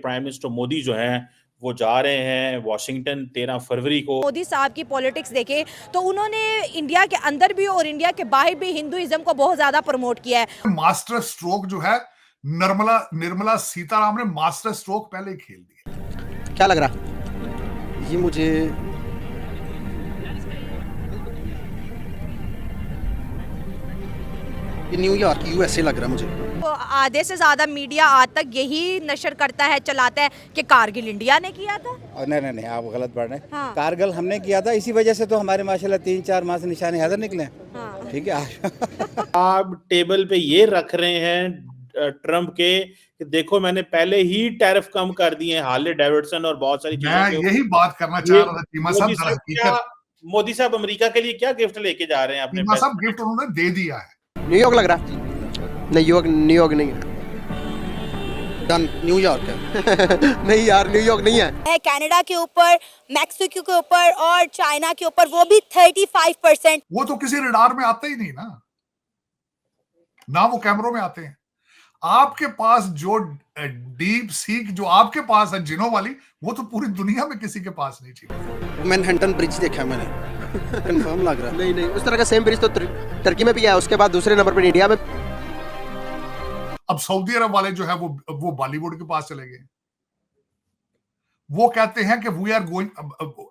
Prime minister Modi जो हैं वो जा रहे हैं वॉशिंगटन 13 फरवरी को। मोदी साहब की पॉलिटिक्स देखें तो उन्होंने इंडिया के अंदर भी और इंडिया के बाहर भी हिंदुइज्म को बहुत ज्यादा प्रमोट किया है। मास्टर स्ट्रोक जो है निर्मला सीतारामन ने मास्टर स्ट्रोक पहले ही खेल दिया। क्या लग रहा ये मुझे न्यूयॉर्क यूएसए लग रहा मुझे। तो आधे से ज्यादा मीडिया आज तक यही नशर करता है, चलाता है कि कारगिल इंडिया ने किया था। नहीं आप गलत पढ़ रहे हैं। हाँ। कारगिल हमने किया था, इसी वजह से तो हमारे माशाल्लाह 3-4 माह से निशाने हैदर निकले। हाँ। ठीक है। आप टेबल पे ये रख रहे हैं ट्रम्प के कि देखो मैंने पहले ही टैरिफ कम कर दिए हैं, हार्ले डेविडसन और बहुत सारी चीजों मैं यही बात करना चाह रहा था चीमा साहब। मोदी साहब अमेरिका के लिए क्या गिफ्ट लेके जा रहे हैं अपने? चीमा साहब गिफ्ट उन्होंने दे दिया है। न्यूयॉर्क लग रहा न्यूयॉर्क नहीं है, डन न्यूयॉर्क है। नहीं यार न्यूयॉर्क नहीं है। कनाडा के ऊपर, मैक्सिको के ऊपर और चाइना के ऊपर, वो भी 35%। वो तो किसी रडार में आते ही नहीं ना वो कैमरों में आते हैं। आपके पास जो डीप सीक जो आपके पास है जिनों वाली, वो तो पूरी दुनिया में किसी के पास नहीं थी। मैनहट्टन ब्रिज देखा है मैंने, कंफर्म लग रहा है। नहीं उस तरह का सेम ब्रिज तो टर्की में भी है, उसके बाद दूसरे नंबर पर इंडिया में। अब सऊदी अरब वाले जो है वो बॉलीवुड के पास चले गए। वो कहते हैं कि वी आर गोइंग,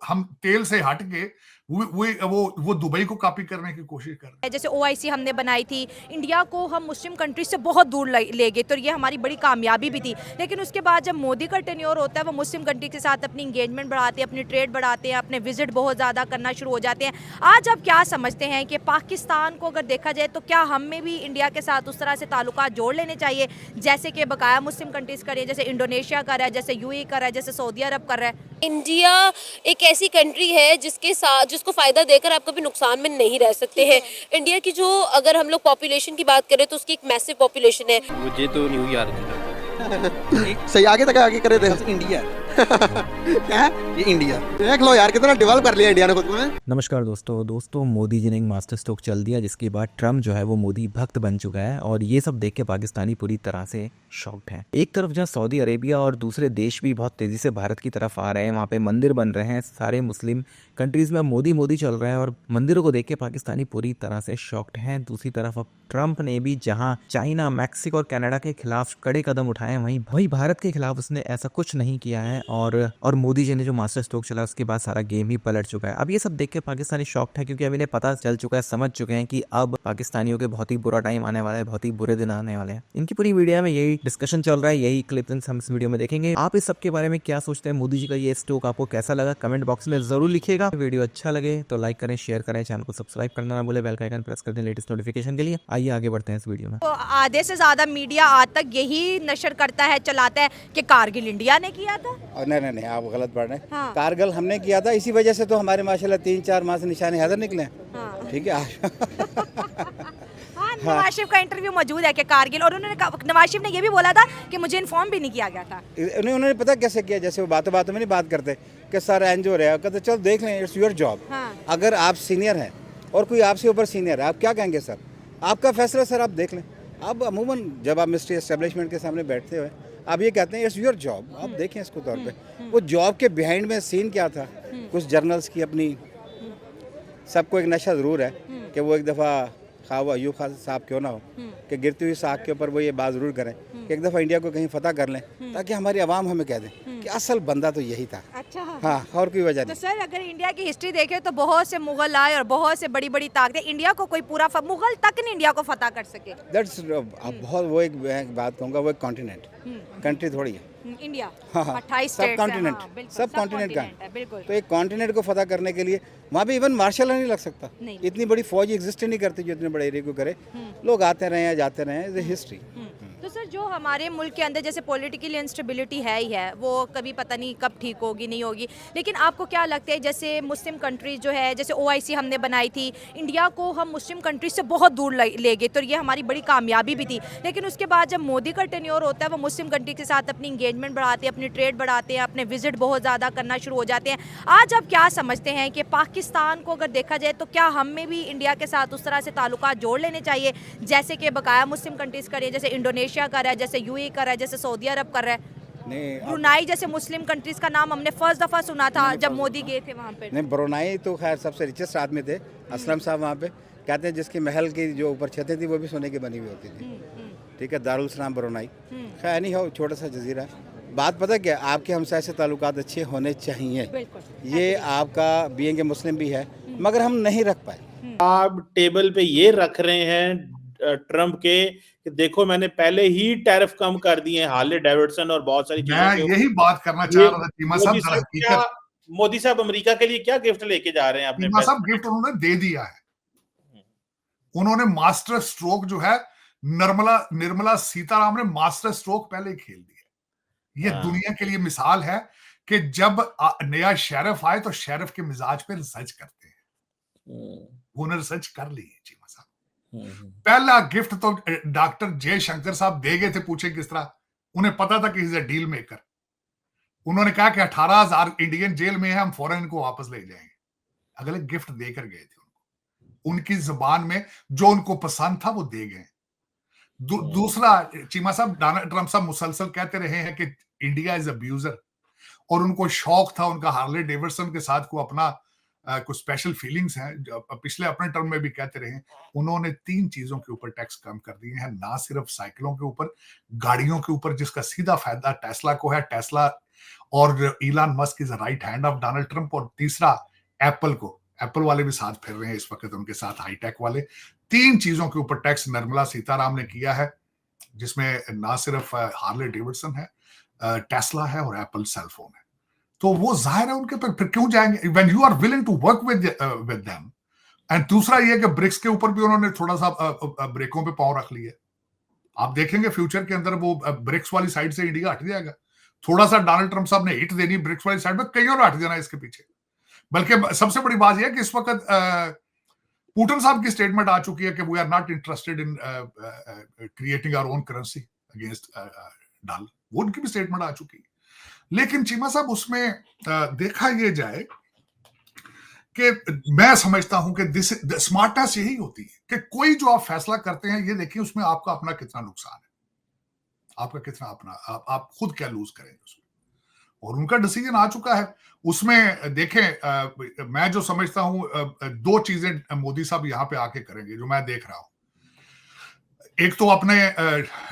हम तेल से हट के वो दुबई को कॉपी करने की कोशिश कर रहे हैं। जैसे OIC हमने बनाई थी, इंडिया को हम मुस्लिम कंट्री से बहुत दूर ले गए, तो ये हमारी बड़ी कामयाबी भी थी। लेकिन उसके बाद जब मोदी का टेन्योर होता है, वो मुस्लिम कंट्री के साथ अपनी इंगेजमेंट बढ़ाते हैं, अपनी ट्रेड बढ़ाते हैं, अपने विजिट बहुत ज़्यादा करना शुरू हो जाते हैं। आज आप क्या समझते हैं कि पाकिस्तान को अगर देखा जाए तो क्या हमें भी इंडिया के साथ उस तरह से ताल्लुकात जोड़ लेने चाहिए जैसे कि बकाया मुस्लिम कंट्रीज कर रही है, जैसे इंडोनेशिया कर रहा है, जैसे UAE कर रहा है, जैसे सऊदी अरब कर रहा है? इंडिया एक ऐसी कंट्री है जिसको फायदा देकर आप कभी नुकसान में नहीं रह सकते हैं। इंडिया की जो अगर हम लोग पॉपुलेशन की बात करें तो उसकी एक मैसिव पॉपुलेशन है। मुझे तो न्यूयॉर्क सही आगे करे थे। इंडिया क्या ये इंडिया देख लो यार, कितना डेवलप कर लिया इंडिया ने खुद को। नमस्कार दोस्तों मोदी जी ने एक मास्टर स्ट्रोक चल दिया, जिसके बाद ट्रम्प जो है वो मोदी भक्त बन चुका है और ये सब देख के पाकिस्तानी पूरी तरह से शॉक्ड है। एक तरफ जहाँ सऊदी अरेबिया और दूसरे देश भी बहुत तेजी से भारत की तरफ आ रहे हैं, वहाँ पे मंदिर बन रहे हैं, सारे मुस्लिम कंट्रीज में मोदी चल रहा है और मंदिरों को देख के पाकिस्तानी पूरी तरह से शॉक्ड हैं। दूसरी तरफ अब ट्रम्प ने भी जहाँ चाइना, मैक्सिको और कनाडा के खिलाफ कड़े कदम उठाए हैं, वहीं भारत के खिलाफ उसने ऐसा कुछ नहीं किया है और मोदी जी ने जो मास्टर स्ट्रोक चला उसके बाद सारा गेम ही पलट चुका है। अब ये सब देख के पाकिस्तानी शॉक्ड है, क्योंकि अब इन्हें पता चल चुका है, समझ चुके हैं कि अब पाकिस्तानियों के बहुत ही बुरा टाइम आने वाला है, बहुत ही बुरे दिन आने वाले हैं। इनकी पूरी वीडियो में यही डिस्कशन चल रहा है, यही क्लिप्स हम इस वीडियो में देखेंगे। आप इस सब के बारे में क्या सोचते हैं? मोदी जी का ये स्ट्रोक आपको कैसा लगा? कमेंट बॉक्स में जरूर लिखिएगा। वीडियो अच्छा लगे तो लाइक करें, शेयर करें, चैनल को सब्सक्राइब करना ना भूले, बेल का आइकन प्रेस कर दें लेटेस्ट नोटिफिकेशन के लिए। आइए आगे बढ़ते हैं इस वीडियो में। तो आधे से ज्यादा मीडिया आज तक यही नशर करता है, चलाता है कि कारगिल इंडिया ने किया था। नहीं आप गलत पढ़ रहे हैं। हाँ। कारगिल हमने किया था, इसी वजह से तो हमारे माशाल्लाह 3-4 माह से निशाने हैदर निकले। हाँ। ठीक है। हाँ, नवाज शरीफ का इंटरव्यू मौजूद है कि कारगिल, और नवाज शरीफ ने ये भी बोला था कि मुझे इन्फॉर्म भी नहीं किया गया था। उन्होंने पता कैसे किया, जैसे वो बातों में नहीं बात करते कि सर एंज हो रहा है, कहते चलो देख लें, इट्स योर जॉब। अगर आप सीनियर हैं और कोई आपसे ऊपर सीनियर है, आप क्या कहेंगे सर, आपका फैसला सर, आप देख लें। अब अमूमन जब आप मिनिस्ट्री एस्टेब्लिशमेंट के सामने बैठते हुए आप ये कहते हैं इट्स योर जॉब, आप देखें इसको तौर पे वो जॉब के बिहाइंड में सीन क्या था। कुछ जर्नल्स की अपनी, सबको एक नशा ज़रूर है कि वो एक दफ़ा ख्वाब अयूब खान साहब क्यों ना हो कि गिरती हुई साख के ऊपर वो ये बात ज़रूर करें कि एक दफ़ा इंडिया को कहीं फतह कर लें, ताकि हमारी आवाम हमें कह दें कि असल बंदा तो यही था। अच्छा। हाँ, और कोई वजह तो नहीं। सर अगर इंडिया की हिस्ट्री देखें तो बहुत से मुगल आए और बहुत से बड़ी बड़ी ताकतें, इंडिया को कोई पूरा मुगल तक नहीं इंडिया को फतह कर सके। दैट्स बहुत, वो एक बात कहूँगा, वो एक कॉन्टिनेंट, कंट्री थोड़ी है इंडिया। हाँ, 28 सब कॉन्टिनेंट, सब कॉन्टिनेंट का है। बिल्कुल। तो एक कॉन्टिनेंट को फतह करने के लिए वहाँ भी इवन मार्शल नहीं लग सकता। इतनी बड़ी फौज एग्जिस्ट नहीं करती जो इतने बड़े एरिया को करे। लोग आते रहे हैं, जाते रहे हैं, हिस्ट्री। तो सर जो हमारे मुल्क के अंदर जैसे पॉलिटिकल इंस्टेबिलिटी है ही है, वो कभी पता नहीं कब ठीक होगी नहीं होगी, लेकिन आपको क्या लगता है जैसे मुस्लिम कंट्रीज जो है, जैसे OIC हमने बनाई थी, इंडिया को हम मुस्लिम कंट्रीज से बहुत दूर ले गए, तो ये हमारी बड़ी कामयाबी भी थी। लेकिन उसके बाद जब मोदी का टेन्योर होता है, वो मुस्लिम कंट्री के साथ अपनी इंगेजमेंट बढ़ाते हैं, अपनी ट्रेड बढ़ाते हैं, अपने विजिट बहुत ज़्यादा करना शुरू हो जाते हैं। आज आप क्या समझते हैं कि पाकिस्तान को अगर देखा जाए तो क्या हमें भी इंडिया के साथ उस तरह से ताल्लुकात जोड़ लेने चाहिए जैसे कि बकाया मुस्लिम कंट्रीज कर रही है, जैसे इंडोनेशिया कर रहा है, जैसे UAE कर रहा है, जैसे सऊदी अरब कर रहा है? नहीं ब्रुनाई जैसे मुस्लिम कंट्रीज का नाम हमने फर्स्ट दफा सुना था जब मोदी गए थे वहाँ पे। नहीं, ब्रुनाई तो खैर सबसे रिचेस्ट आदमी थे, असलम साहब वहाँ पे कहते हैं जिसकी महल की जो ऊपर छतें थी वो भी सोने की बनी हुई होती थी। ठीक है, दारुल सलाम ब्रुनाई। खैर नहीं हो, छोटा सा जजीरा है। बात पता क्या, आपके हमसाय से ताल्लुकात अच्छे होने चाहिए। ये आपका बीइंग ए मुस्लिम भी है, मगर हम नहीं रख पाए। आप टेबल पे ये रख रहे हैं ट्रम्प के कि देखो मैंने पहले ही टैरिफ कम कर दिए हैं, हार्ले डेविडसन और बहुत सारी चीजों मैं के यही बात करना चाह रहा था चीमा साहब। दर हकीकत मोदी साहब अमेरिका के लिए क्या गिफ्ट लेके जा रहे हैं अपने? चीमा साहब गिफ्ट उन्होंने दे दिया है। उन्होंने मास्टर स्ट्रोक जो है, निर्मला सीतारामन ने मास्टर स्ट्रोक पहले ही खेल दिया। ये दुनिया के लिए मिसाल है कि जब नया शेरिफ आए तो शेरिफ के मिजाज पे रिसर्च करते हैं। उन्होंने रिसर्च कर ली है चीमा साहब। पहला गिफ्ट तो डॉक्टर जयशंकर साहब दे गए थे, पूछे किस तरह। उन्हें पता था कि इज अ डील मेकर। उन्होंने कहा कि 18,000 इंडियन जेल में है, हम फौरन इनको वापस ले जाएंगे। अगले गिफ्ट देकर गए थे उनको, उनकी जुबान में जो उनको पसंद था वो दे गए। दूसरा, चीमा साहब, डोनाल्ड ट्रंप साहब मुसलसल कहते रहे हैं कि इंडिया इज अब्यूजर, और उनको शौक था उनका हार्ले डेविडसन के साथ को अपना कुछ स्पेशल फीलिंग्स हैं। पिछले अपने टर्म में भी कहते रहे। उन्होंने 3 चीजों के ऊपर टैक्स कम कर दिए हैं, ना सिर्फ साइकिलों के ऊपर, गाड़ियों के ऊपर, जिसका सीधा फायदा टेस्ला को है। टेस्ला और इलान Musk is right hand of Donald Trump. और तीसरा, एप्पल को, एप्पल वाले भी साथ फिर रहे हैं इस वक्त उनके साथ, हाईटेक वाले। 3 चीजों के ऊपर टैक्स निर्मला सीतारामन ने किया है, जिसमें ना सिर्फ हार्ले डेविडसन है, टेस्ला है और एप्पल सेलफोन है। तो वो जाहिर है उनके पर फिर क्यों जाएंगे when you are willing to work with them. And दूसरा ये कि ब्रिक्स के ऊपर भी उन्होंने थोड़ा सा ब्रेकों पे पांव रख लिया। आप देखेंगे फ्यूचर के अंदर वो ब्रिक्स वाली साइड से इंडिया हट जाएगा। थोड़ा सा डोनाल्ड ट्रंप साहब ने हिट देनी ब्रिक्स वाली साइड में, कहीं और हट जाना इसके पीछे। बल्कि सबसे बड़ी बात यह है कि इस वक्त पुतिन साहब की स्टेटमेंट आ चुकी है कि we are not interested in creating our own currency against dollar. वो उनकी भी स्टेटमेंट आ चुकी है। लेकिन चीमा साहब, उसमें देखा यह जाए कि मैं समझता हूं कि स्मार्टनेस यही होती है कि कोई जो आप फैसला करते हैं, ये देखिए उसमें आपका अपना कितना नुकसान है, आपका कितना अपना, आप खुद क्या लूज करेंगे उसमें। और उनका डिसीजन आ चुका है उसमें। देखें, मैं जो समझता हूं 2 चीजें मोदी साहब यहां पे आके करेंगे जो मैं देख रहा हूं। एक तो अपने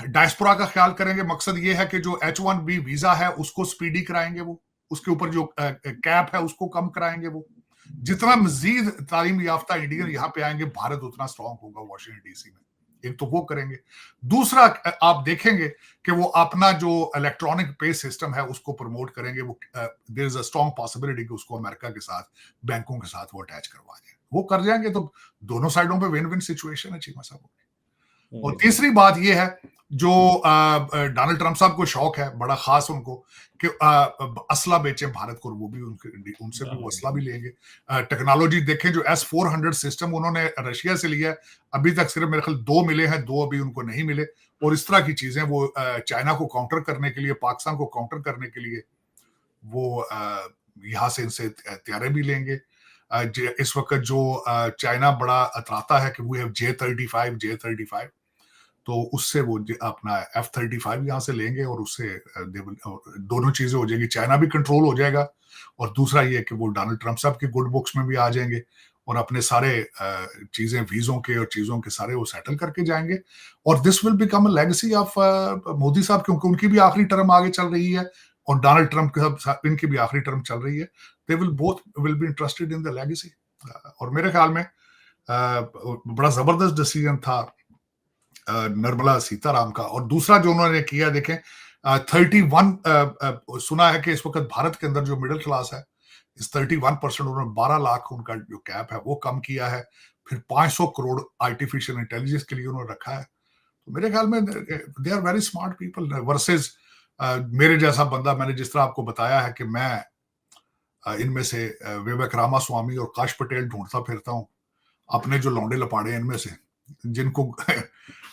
डायस्पोरा का ख्याल करेंगे। मकसद ये है कि जो H1B वीजा है उसको स्पीडी कराएंगे, वो उसके ऊपर जो कैप है उसको कम कराएंगे। वो जितना मजीद तालीम याफ्ता इंडियन यहाँ पे आएंगे, भारत उतना स्ट्रांग होगा वॉशिंगटन डीसी में। एक तो वो करेंगे। दूसरा, आप देखेंगे कि वो अपना जो इलेक्ट्रॉनिक पे सिस्टम है उसको प्रमोट करेंगे। वो there is a strong possibility कि उसको अमेरिका के साथ, बैंकों के साथ वो अटैच करवा दें। वो कर जाएंगे तो दोनों साइडों पे विन विन सिचुएशन है चीमा साहब। और तीसरी बात यह है जो डोनाल्ड ट्रंप साहब को शौक है बड़ा खास उनको कि असला बेचें भारत को, वो भी उनसे भी वो असला भी लेंगे। टेक्नोलॉजी देखें, जो S-400 सिस्टम उन्होंने रशिया से लिया है, अभी तक सिर्फ मेरे ख्याल 2 मिले हैं, 2 अभी उनको नहीं मिले। और इस तरह की चीजें वो चाइना को काउंटर करने के लिए, पाकिस्तान को काउंटर करने के लिए वो यहाँ से इनसे तैयारी भी लेंगे। इस वक्त जो चाइना बड़ा अतराता है कि वी हैव J-35, तो उससे वो अपना F-35 यहाँ से लेंगे और उससे दोनों चीजें हो जाएगी। चाइना भी कंट्रोल हो जाएगा और दूसरा ये कि वो डोनाल्ड ट्रंप साहब के गुड बुक्स में भी आ जाएंगे और अपने सारे चीजें, वीजों के और चीजों के सारे वो सेटल करके जाएंगे। और this will become a legacy of Modi साहब, क्योंकि उनकी भी आखिरी टर्म आगे चल रही है और डोनाल्ड ट्रंप इनकी भी आखिरी टर्म चल रही है। They will both will be interested in the legacy. और मेरे ख्याल में बड़ा जबरदस्त डिसीजन था निर्मला सीताराम का। और दूसरा जो उन्होंने किया, देखें 31 सुना है कि इस वक्त भारत के अंदर जो मिडिल क्लास है, इस 31% उन्होंने 12 लाख उनका जो कैप है वो कम किया है। फिर 500 करोड़ आर्टिफिशियल इंटेलिजेंस के लिए उन्होंने रखा है। तो मेरे ख्याल में they are very smart people versus मेरे जैसा बंदा। मैंने जिस तरह आपको बताया है कि मैं इनमें से विवेक रामास्वामी और काश पटेल ढूंढता फिरता हूँ, अपने जो लौंडे लपाड़े इनमें से, जिनको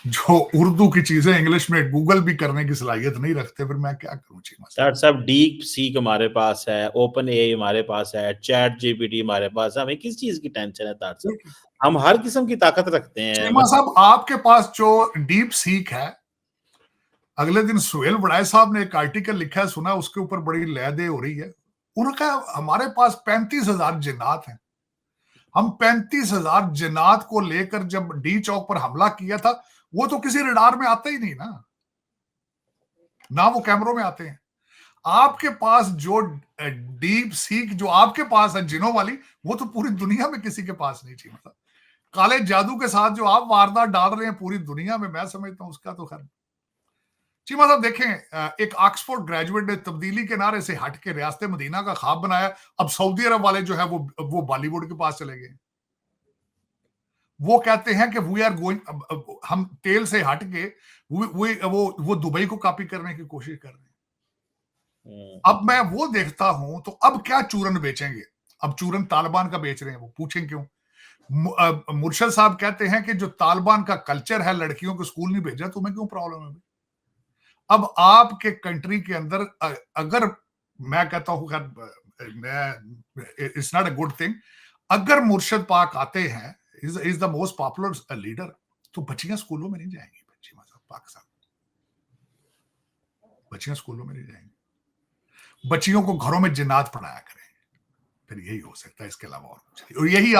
जो उर्दू की चीजें इंग्लिश में गूगल भी करने की सलाहियत नहीं रखते, फिर मैं क्या करूं। डॉक्टर साहब, डीप सीक हमारे पास है, ओपन एआई हमारे पास है, चैट जीपीटी हमारे पास है, हमें किस चीज की टेंशन है डॉक्टर साहब? हम हर किस्म की ताकत रखते हैं। साहब, आपके पास जो डीप सीक है, अगले दिन सुहेल बड़ाई साहब ने एक आर्टिकल लिखा है, सुना, उसके ऊपर बड़ी लहदे हो रही है। उनका हमारे पास 35,000 जिन्नात हैं, हम 35,000 जिन्नात को लेकर जब डी चौक पर हमला किया था, वो तो किसी रडार में आते ही नहीं ना वो कैमरों में आते हैं। आपके पास जो डीप सीक जो आपके पास है जिनों वाली, वो तो पूरी दुनिया में किसी के पास नहीं थी। मतलब काले जादू के साथ जो आप वारदात डाल रहे हैं पूरी दुनिया में, मैं समझता हूं उसका तो खैर। चीमा साहब देखें, एक ऑक्सफोर्ड ग्रेजुएट ने तब्दीली के नारे से हट के रियासत मदीना का ख्वाब बनाया। अब सऊदी अरब वाले जो है वो बॉलीवुड के पास चले गए। वो कहते हैं कि वी आर गोइंग, हम तेल से हट के वो दुबई को कॉपी करने की कोशिश कर रहे हैं। अब मैं वो देखता हूं तो अब क्या चूरन बेचेंगे? अब चूरन तालिबान का बेच रहे हैं, वो पूछें क्यों? मुर्शद साहब कहते हैं कि जो तालिबान का कल्चर है, लड़कियों को स्कूल नहीं भेजा, तुम्हें क्यों प्रॉब्लम है? अब आपके कंट्री के अंदर अगर मैं कहता हूं, it's not a good thing, अगर मुर्शद पाक आते हैं, is the most popular leader, तो बच्चियां स्कूलों में नहीं जाएंगी। पाकिस्तान बच्चियां स्कूलों में नहीं जाएंगी, बच्चियों को घरों में जिन्नात पढ़ाया करें, फिर यही हो सकता है। इसके अलावा और यही